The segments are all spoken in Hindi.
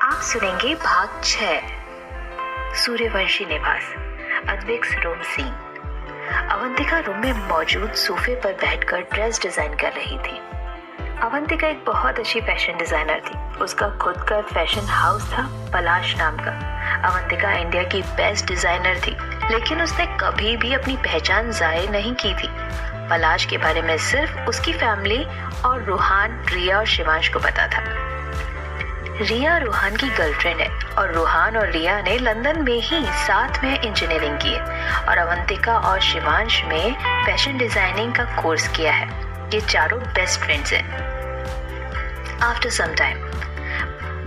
आप सुनेंगे भाग 6 सूर्यवंशी निवास अद्विक्स रूम सीन। अवंतिका रूम में मौजूद सोफे पर बैठकर ड्रेस डिजाइन कर रही थी। अवंतिका एक बहुत अच्छी फैशन डिजाइनर थी। उसका खुद का फैशन हाउस था पलाश नाम का। अवंतिका इंडिया की बेस्ट डिजाइनर थी, लेकिन उसने कभी भी अपनी पहचान जाहिर नहीं की थी। पलाश के बारे में सिर्फ उसकी फैमिली और रूहान, रिया और शिवांश को पता था। रिया रूहान की गर्लफ्रेंड है और रूहान और रिया ने लंदन में ही साथ में इंजीनियरिंग की है और अवंतिका और शिवांश में फैशन डिजाइनिंग का कोर्स किया है। ये चारों बेस्ट फ्रेंड्स हैं। आफ्टर सम टाइम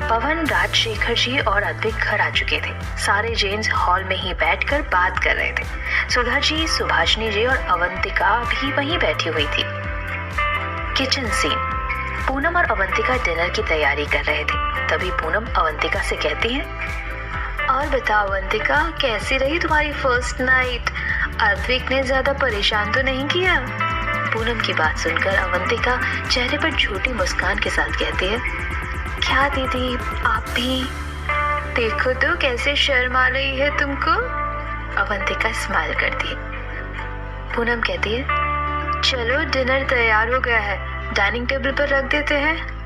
पवन, राजशेखर जी और अद्विक घर आ चुके थे। सारे जेंट्स हॉल में ही बैठकर बात कर रहे थे। सुधा जी, सुभाषिनी जी और अवंतिका भी वहीं बैठी हुई थी। Kitchen scene. पूनम और अवंतिका डिनर की तैयारी कर रहे थे। तभी पूनम अवंतिका से कहती है, और बताओ अवंतिका, कैसी रही तुम्हारी फर्स्ट नाइट? अद्विक ने ज्यादा परेशान तो नहीं किया? पूनम की बात सुनकर अवंतिका चेहरे पर झूठी मुस्कान के साथ कहती है, क्या दीदी, आप भी देखो तो कैसे शर्म आ रही है तुमको। अवंतिका स्माइल करती है। पूनम कहती है, चलो डिनर तैयार हो गया है, डाइनिंग टेबल पर रख देते हैं।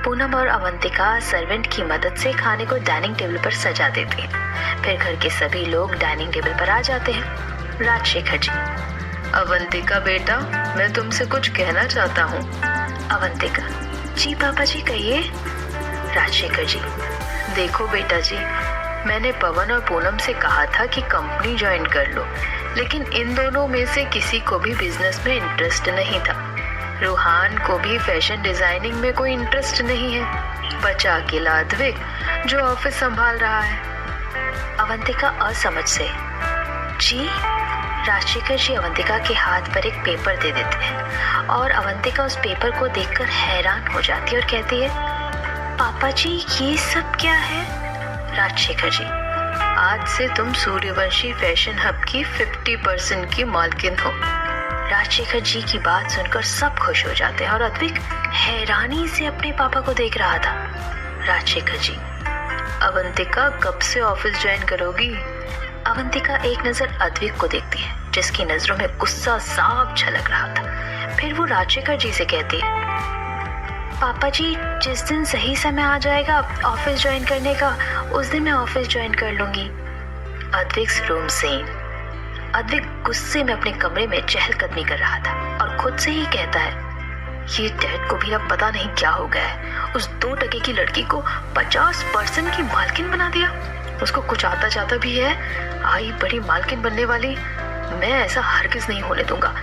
पूनम और अवंतिका सर्वेंट की मदद से खाने को डाइनिंग टेबल पर सजा देती हैं। फिर घर के सभी लोग डाइनिंग टेबल पर आ जाते हैं। राजशेखर जी, अवंतिका बेटा, मैं तुमसे कुछ कहना चाहता हूँ। अवंतिका, जी पापा जी, कहिए। राजशेखर जी, देखो बेटा जी, मैंने पवन और पूनम से कहा था कि कंपनी ज्वाइन कर लो, लेकिन इन दोनों में से किसी को भी बिजनेस में इंटरेस्ट नहीं था। रूहान को भी फैशन डिजाइनिंग में कोई इंटरेस्ट नहीं है। बचा अकेला अद्विक जो ऑफिस संभाल रहा है। अवंतिका असमझ से, जी। राजशेखर जी अवंतिका के हाथ पर एक पेपर दे देते हैं और अवंतिका उस पेपर को देखकर हैरान हो जाती है और कहती है, पापा जी, ये सब क्या है? राजशेखर जी, आज से तुम सूर्यवंशी फैशन हब की 50% की मालकिन हो। राजशेखर जी की बात सुनकर सब खुश हो जाते हैं और अद्विक हैरानी से अपने पापा को देख रहा था। राजशेखर जी, अवंतिका, कब से ऑफिस ज्वाइन करोगी? अवंतिका एक नजर अद्विक को देखती है, जिसकी नजरों में गुस्सा साफ झलक रहा था। फिर वो राजशेखर जी से कहती है, पापा जी, जिस दिन सही समय आ जाएगा ऑफिस ज्वाइन करने का, उस दिन मैं ऑफिस ज्वाइन कर लूंगी। अद्विक्स रूम सीन। अद्विक गुस्से में अपने कमरे में चहलकदमी कर रहा था और खुद से ही कहता है, ये डैड को भी अब पता नहीं क्या हो गया है। उस 2 टके की लड़की को 50% की मालकिन बना दिया। उसको कुछ आता जाता भी है, आई बड़ी मालकिन बनने वाली। मैं ऐसा हरगिज नहीं होने दूंगा।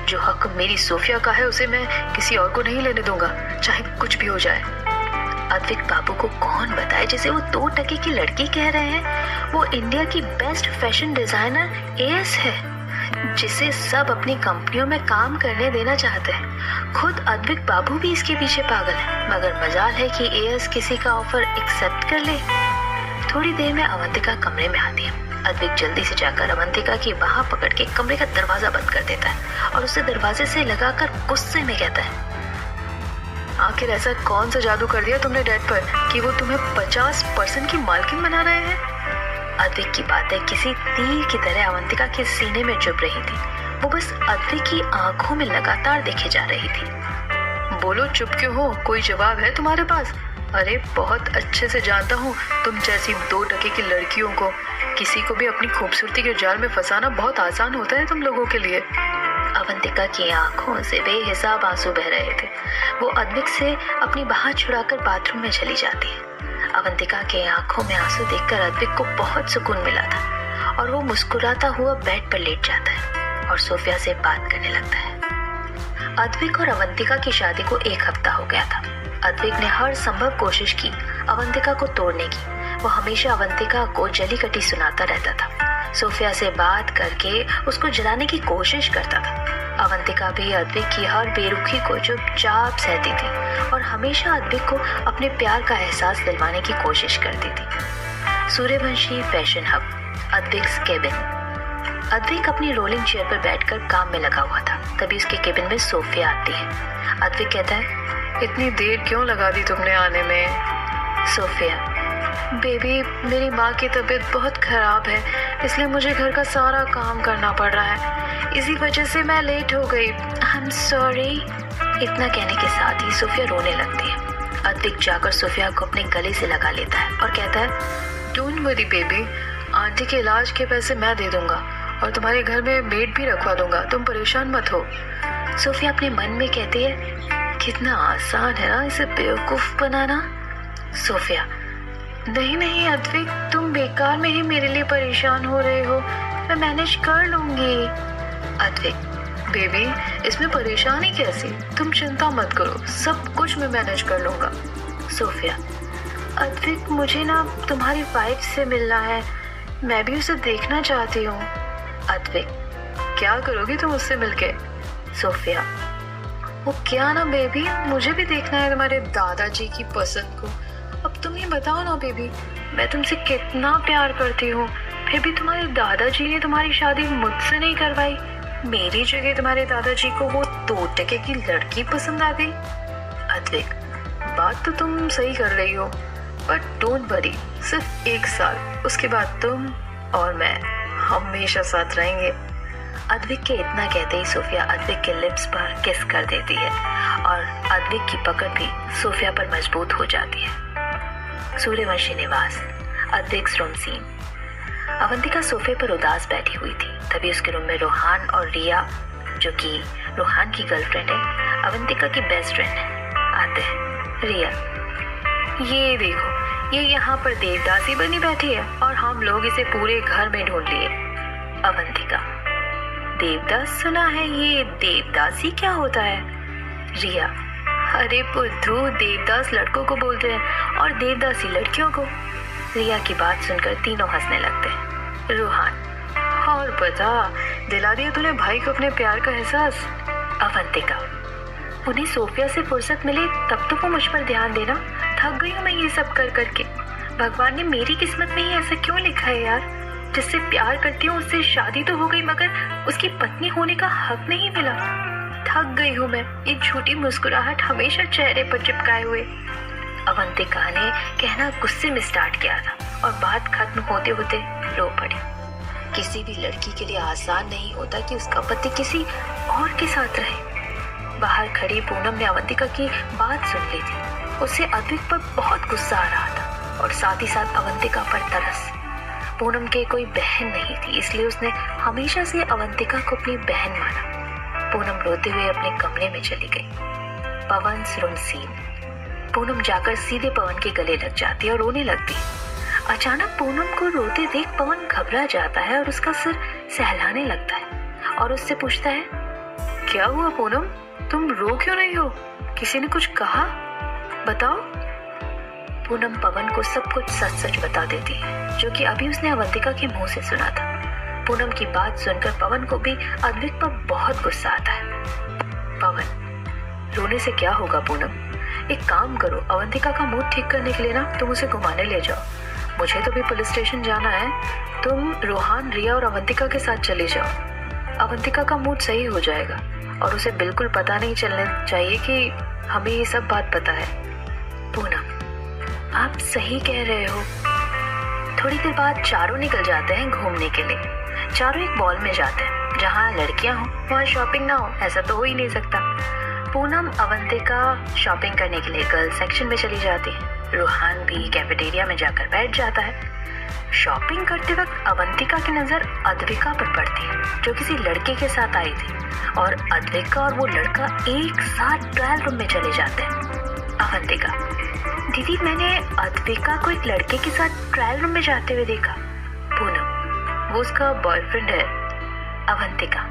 जो हक मेरी सोफिया का है उसे मैं किसी और को नहीं लेने दूंगा, चाहे कुछ भी हो जाए। अद्विक बाबू को कौन बताए जिसे वो 2 टके की लड़की कह रहे हैं? वो इंडिया की बेस्ट फैशन डिजाइनर एएस है, जिसे सब अपनी कंपनियों में काम करने देना चाहते हैं। खुद अद्विक बाबू भी इसके पीछे पागल है, मगर मजाल है कि एएस किसी का ऑफर एक्सेप्ट कर ले। थोड़ी देर में अवंतिका कमरे में आती है। अद्विक जल्दी से जाकर अवंतिका की बाह पकड़ के कमरे का दरवाजा बंद कर देता है और उसे दरवाजे से लगाकर गुस्से में कहता है, आखिर ऐसा कौन सा जादू कर दिया तुमने डैड पर कि वो तुम्हें 50% की मालकिन बना रहे हैं? अद्विक की बातें किसी तीर की तरह अवंतिका के सीने में चुभ रही थी। वो बस अद्विक की आंखों में लगातार देखे जा रही थी। बोलो, चुप क्यों हो? कोई जवाब है तुम्हारे पास? अरे बहुत अच्छे से जानता हूँ, तुम जैसी 2 टके की लड़कियों को किसी को भी अपनी खूबसूरती के जाल में फंसाना बहुत आसान होता है तुम लोगों के लिए। अवंतिका की आंखों से बेहिसाब आंसू बह रहे थे। वो अद्विक से अपनी बाह छुड़ाकर बाथरूम में चली जाती है। अवंतिका के आंखों में आंसू देखकर अद्विक को बहुत सुकून मिला था और वो मुस्कुराता हुआ बेड पर लेट जाता है और सोफिया से बात करने लगता है। अद्विक और अवंतिका की शादी को 1 हफ्ता हो गया था। अद्विक ने हर संभव कोशिश की अवंतिका को तोड़ने की। वो हमेशा अवंतिका को जली कटी सुनाता रहता था। सोफिया से बात करके उसको जलाने की कोशिश करता था। अवंतिका भी अद्विक की हर बेरुखी को चुपचाप सहती थी और हमेशा अद्विक को अपने प्यार का एहसास दिलवाने की कोशिश करती थी। Suryavanshi fashion hub, Advik's cabin. Advik अपनी रोलिंग चेयर पर बैठकर काम में लगा हुआ था। तभी उसके केबिन में सोफिया आती है। अद्विक कहता है, इतनी देर क्यों लगा दी तुमने आने में? सोफिया, बेबी, मेरी माँ की तबीयत बहुत ख़राब है, इसलिए मुझे घर का सारा काम करना पड़ रहा है। इसी वजह से मैं लेट हो गई। I am sorry. इतना कहने के साथ ही सोफिया रोने लगती है। अद्विक जाकर सोफिया को अपने गले से लगा लेता है और कहता है, डोंट वरी बेबी, आंटी के इलाज के पैसे मैं दे दूंगा और तुम्हारे घर में मेड भी रखवा दूंगा, तुम परेशान मत हो। सोफिया अपने मन में कहती है, कितना आसान है ना इसे बेवकूफ़ बनाना। सोफिया, नहीं नहीं अद्विक, तुम बेकार में ही मेरे लिए परेशान हो रहे हो, मैं मैनेज कर लूंगी। अद्विक, बेबी, इसमें परेशानी कैसी, तुम चिंता मत करो, सब कुछ मैं मैनेज कर लूंगा। सोफिया, अद्विक, मुझे ना तुम्हारी वाइफ से मिलना है, मैं भी उसे देखना चाहती हूँ। अद्विक, क्या करोगी तुम उससे मिलके? सोफिया, वो क्या ना बेबी, मुझे भी देखना है तुम्हारे दादाजी की पसंद को। अब तुम ही बताओ ना बेबी, मैं तुमसे कितना प्यार करती हूँ, फिर भी तुम्हारे दादाजी ने तुम्हारी शादी मुझसे नहीं करवाई। मेरी जगह तुम्हारे दादाजी को वो 2 टके की लड़की पसंद आ गई। अद्विक, बात तो तुम सही कर रही हो, बट डोंट वरी, सिर्फ 1 साल, उसके बाद तुम और मैं हमेशा साथ रहेंगे। अद्विक के इतना कहते ही सोफिया अद्विक के लिप्स पर किस कर देती है और अद्विक की पकड़ भी सोफिया पर मजबूत हो जाती है। सूर्यवंशी निवास, अद्विक्स रूम सीन। अवंतिका सोफे पर उदास बैठी हुई थी। तभी उसके रूम में रोहान और रिया, जो कि रोहान की गर्लफ्रेंड है, अवंतिका की बेस्ट फ्रेंड है, आते हैं। रिया, ये देखो, ये यहाँ पर देवदासी बनी बैठी है और हम लोग इसे पूरे घर में ढूंढ लिए। अवंतिका, देवदास सुना है, ये देवदासी क्या होता है? रिया, अरे बुद्धू, देवदास लड़कों को बोलते हैं और देवदासी लड़कियों को। रिया की बात सुनकर तीनों हंसने लगते हैं। रोहान, और बता, दिला दिया तूने भाई को अपने प्यार का एहसास। अवंतिका, उन्हें सोफिया से फुर्सत मिले तब तो वो मुझ पर ध्यान देना, थक गई हूँ मैं ये सब कर करके। भगवान ने मेरी किस्मत में ही ऐसा क्यों लिखा है यार? जिससे प्यार करती हूँ उससे शादी तो हो गई, मगर उसकी पत्नी होने का हक नहीं मिला। थक गई हूँ मैं, ये झूठी मुस्कुराहट हमेशा चेहरे पर चिपकाए हुए। अवंतिका ने कहना गुस्से में स्टार्ट किया था और बात खत्म होते होते रो पड़ी। किसी भी लड़की के लिए आसान नहीं होता कि उसका पति किसी और के साथ रहे। बाहर खड़ी पूनम ने अवंतिका की बात सुन ली थी। उसे अद्विक पर बहुत गुस्सा आ रहा था और साथ ही साथ अवंतिका पर तरस। पूनम के कोई बहन नहीं थी, इसलिए उसने हमेशा से अवंतिका को अपनी बहन माना। पूनम रोते हुए अपने कमरे में चली गई। पवन's रूम सीन। पूनम जाकर सीधे पवन के गले लग जाती है और रोने लगती है। अचानक पूनम को रोते देख पवन घबरा जाता है और उसका सिर सहलाने लगता है और उससे पूछता है, क्या हुआ पूनम, तुम रो क्यों नहीं हो? किसी ने कुछ कहा? बताओ। पूनम पवन को सब कुछ सच सच बता देती है, जो कि अभी उसने अवंतिका के मुंह से सुना था। पूनम की बात सुनकर पवन को भी अद्विक पर बहुत गुस्सा आता है। पवन, रोने से क्या होगा पूनम, एक काम करो, अवंतिका का मूड ठीक करने के लिए ना तुम उसे घुमाने ले जाओ। मुझे तो भी पुलिस स्टेशन जाना है, तुम रोहान, रिया और अवंतिका के साथ चले जाओ। अवंतिका का मूड सही हो जाएगा और उसे बिल्कुल पता नहीं चलने चाहिए कि हमें ये सब बात पता है। पूनम, आप सही कह रहे हो। थोड़ी देर बाद चारों निकल जाते हैं घूमने के लिए। चारों एक मॉल में जाते हैं, जहाँ लड़कियां हों वहाँ शॉपिंग ना हो, ऐसा तो हो ही नहीं सकता। पूनम अवंतिका शॉपिंग करने के लिए गर्ल सेक्शन में चली जाती है। रोहान भी कैफेटेरिया में जाकर बैठ जाता है। शॉपिंग करते वक्त अवंतिका की नज़र अद्विका पर पड़ती है, जो किसी लड़के के साथ आई थी, और अद्विका और वो लड़का एक साथ ट्रायल रूम में चले जाते हैं। अवंतिका, दीदी, मैंने अद्विका को एक लड़के के साथ ट्रायल रूम में जाते हुए देखा। पूनम, वो उसका बॉयफ्रेंड है। अवंतिका,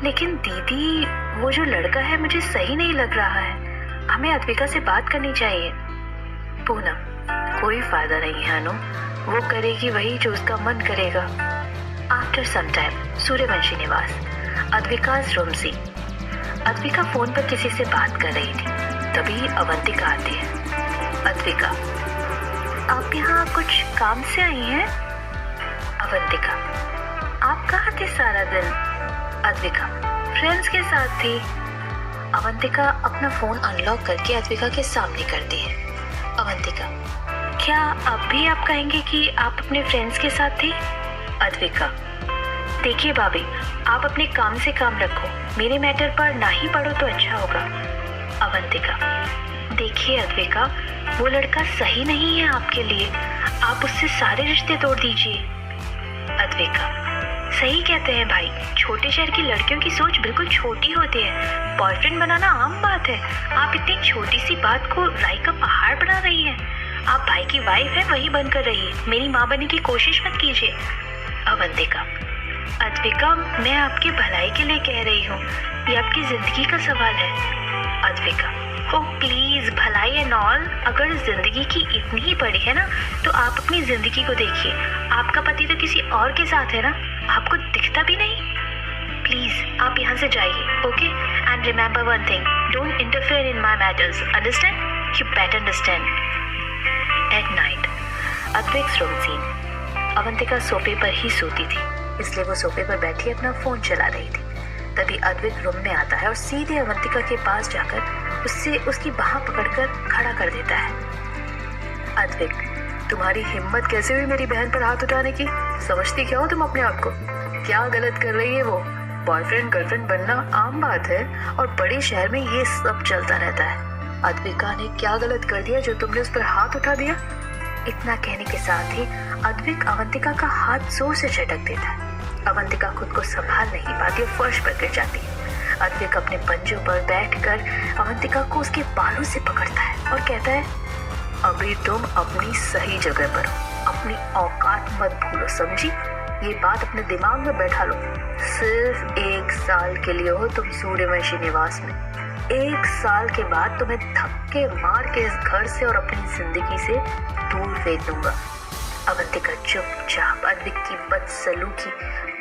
लेकिन दीदी, वो जो लड़का है मुझे सही नहीं लग रहा है, हमें अद्विका से बात करनी चाहिए। पूनम, कोई फायदा नहीं है अनु, वो करेगी वही जो उसका मन करेगा। आफ्टर सम टाइम, सूर्यवंशी निवास, अद्विका's रूम सीन। अद्विका फोन पर किसी से बात कर रही थी। तभी अवंतिका आती है। अद्विका, आप यहाँ कुछ काम से आई हैं? अवंतिका, आप कहाँ थे सारा दिन? अद्विका, फ्रेंड्स के साथ थी। अवंतिका अपना फोन अनलॉक करके अद्विका के सामने करती है। अवंतिका, क्या अब भी आप कहेंगे कि आप अपने फ्रेंड्स के साथ थे? अद्विका, देखिए भाभी, आप अपने काम से काम रखो, मेरे मैटर पर ना ही पढ़ो तो अच्छा होगा। अवंतिका, देखिए अद्विका, वो लड़का सही नहीं है आपके लिए, आप उससे सारे रिश्ते तोड़ दीजिए। अद्विका, सही कहते हैं भाई, छोटे शहर की लड़कियों की सोच बिल्कुल छोटी होती है, बॉयफ्रेंड बनाना आम बात है। आप इतनी छोटी सी बात को राई का पहाड़ बना रही हैं। आप भाई की वाइफ है, वही बनकर रहिए, मेरी माँ बनने की कोशिश मत कीजिए। अवंतिका, अद्विका, मैं आपकी भलाई के लिए कह रही हूँ, ये आपकी जिंदगी का सवाल है। अद्विका, ओ प्लीज, भलाई एंड ऑल, अगर जिंदगी की इतनी ही पड़ी है ना तो आप अपनी जिंदगी को देखिए। आपका पति तो किसी और के साथ है ना, आपको दिखता भी नहीं। प्लीज आप यहाँ से जाइए, okay? And remember one thing, don't interfere in my matters, understand? You better understand. At night, Advik's room scene. Avantika सोफे पर ही सोती थी, इसलिए वो सोफे पर बैठी अपना फोन चला रही थी। तभी अद्विक रूम में आता है और सीधे अवंतिका के पास जाकर उससे उसकी बाह पकड़कर खड़ा कर देता है। अद्विक, तुम्हारी हिम्मत कैसे हुई मेरी बहन पर हाथ उठाने की? समझती क्या हो तुम अपने आप को? क्या गलत कर रही है वो? बॉयफ्रेंड गर्लफ्रेंड बनना आम बात है और बड़े शहर में ये सब चलता रहता है। अद्विका ने क्या गलत कर दिया जो तुमने उस पर हाथ उठा दिया? इतना कहने के साथ ही अद्विक अवंतिका का हाथ जोर से झटक देता है। अवंतिका खुद को संभाल नहीं पाती और फर्श पर गिर जाती है। अद्विक अपने पंजों पर बैठकर अवंतिका को उसके बालों से पकड़ता है और कहता है, अभी तुम अपनी सही जगह पर हो, अपनी औकात मत भूलो, समझी? ये बात अपने दिमाग में बैठा लो। सिर्फ 1 साल के लिए हो तुम सूर्यवंशी निवास में। 1 साल के बाद तुम्हें धक्के मार के इस घर से और अपनी जिंदगी से दूर फेंक दूंगा। अवंतिका चुपचाप अद्विक की बदसलूकी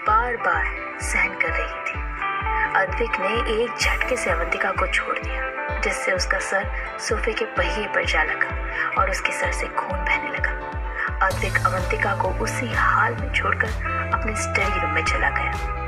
बार बार सहन कर रही थी। अद्विक ने एक झटके से अवंतिका को छोड़ दिया, जिससे उसका सर सोफे के पहिए पर जा लगा और उसके सर से खून बहने लगा। अद्विक अवंतिका को उसी हाल में छोड़कर अपने स्टडी रूम में चला गया।